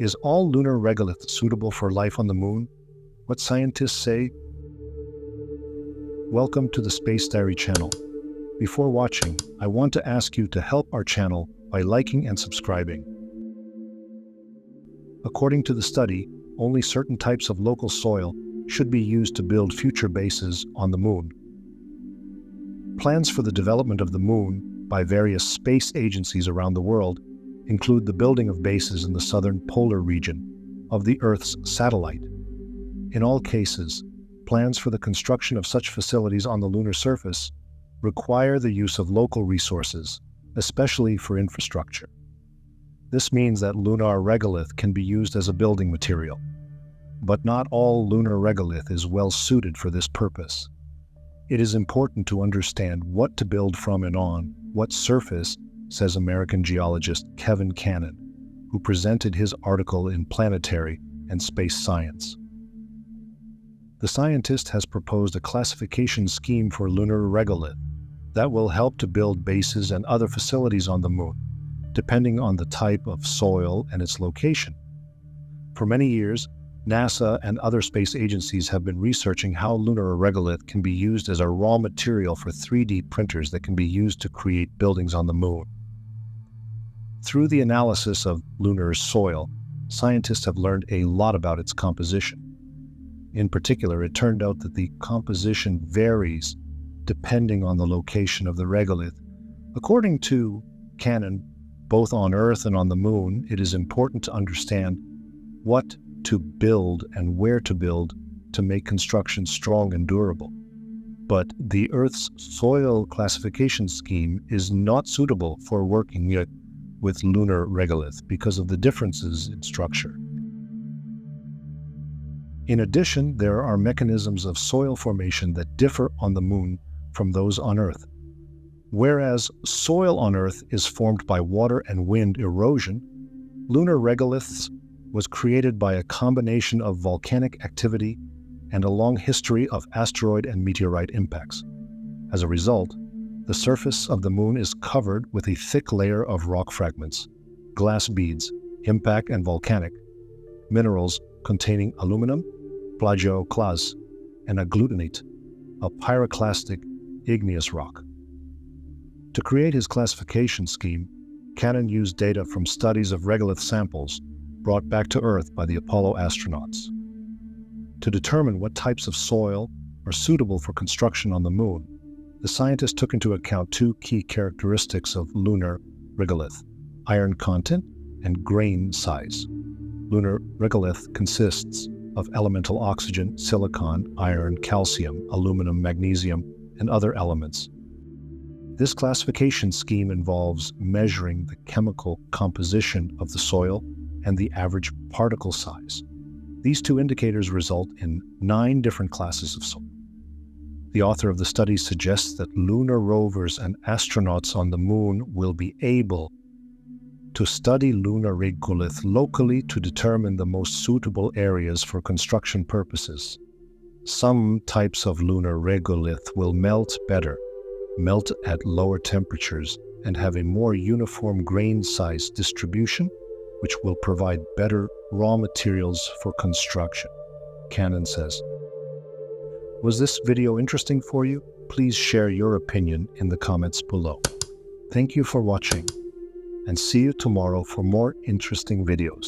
Is all lunar regolith suitable for life on the moon? What scientists say? Welcome to the Space Diary channel. Before watching, I want to ask you to help our channel by liking and subscribing. According to the study, only certain types of local soil should be used to build future bases on the moon. Plans for the development of the moon by various space agencies around the world include the building of bases in the southern polar region of the Earth's satellite. In all cases, plans for the construction of such facilities on the lunar surface require the use of local resources, especially for infrastructure. This means that lunar regolith can be used as a building material, but not all lunar regolith is well suited for this purpose. It is important to understand what to build from and on what surface, says American geologist Kevin Cannon, who presented his article in Planetary and Space Science. The scientist has proposed a classification scheme for lunar regolith that will help to build bases and other facilities on the moon, depending on the type of soil and its location. For many years, NASA and other space agencies have been researching how lunar regolith can be used as a raw material for 3D printers that can be used to create buildings on the moon. Through the analysis of lunar soil, scientists have learned a lot about its composition. In particular, it turned out that the composition varies depending on the location of the regolith. According to Cannon, both on Earth and on the moon, it is important to understand what to build and where to build to make construction strong and durable. But the Earth's soil classification scheme is not suitable for working with lunar regolith because of the differences in structure. In addition, there are mechanisms of soil formation that differ on the moon from those on Earth. Whereas soil on Earth is formed by water and wind erosion, lunar regoliths was created by a combination of volcanic activity and a long history of asteroid and meteorite impacts. As a result, the surface of the moon is covered with a thick layer of rock fragments, glass beads, impact and volcanic, minerals containing aluminum, plagioclase, and agglutinate, a pyroclastic igneous rock. To create his classification scheme, Cannon used data from studies of regolith samples brought back to Earth by the Apollo astronauts. To determine what types of soil are suitable for construction on the moon, the scientists took into account two key characteristics of lunar regolith: iron content and grain size. Lunar regolith consists of elemental oxygen, silicon, iron, calcium, aluminum, magnesium, and other elements. This classification scheme involves measuring the chemical composition of the soil and the average particle size. These two indicators result in 9 different classes of soil. The author of the study suggests that lunar rovers and astronauts on the moon will be able to study lunar regolith locally to determine the most suitable areas for construction purposes. Some types of lunar regolith will melt better, melt at lower temperatures, and have a more uniform grain size distribution, which will provide better raw materials for construction, Cannon says. Was this video interesting for you? Please share your opinion in the comments below. Thank you for watching, and see you tomorrow for more interesting videos.